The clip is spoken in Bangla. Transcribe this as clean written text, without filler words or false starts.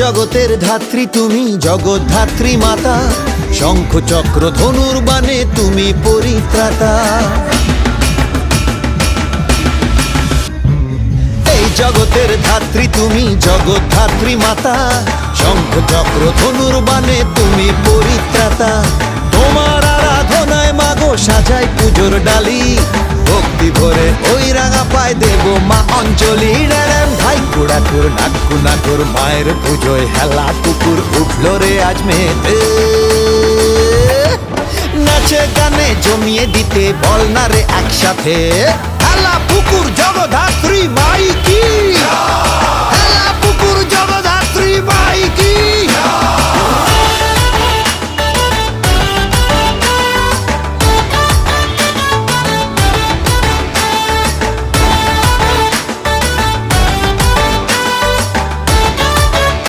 জগতের ধাত্রী তুমি, জগদ্ধাত্রী মাতা, শঙ্খ চক্র ধনুর বাণে তুমি পরিত্রাতা। এই জগতের ধাত্রী তুমি, জগদ্ধাত্রী মাতা, শঙ্খ চক্র ধনুর বাণে তুমি পরিত্রাতা। তোমার আরাধনায় মাগো সাজাই পুজোর ডালি, ভক্তি ভরে ওই রাঙা পায় দেব মা অঞ্জলি। ড্যাম ভাই কুড়াকুর নাক্কু নাকুর, মায়ের পুজোয় হেলা কুকুর উঠল রে আজ মেতে। নাচে গানে জমিয়ে দিতে বল না রে একসাথে, হেলা পুকুর জগদ্ধাত্রী মাই কি।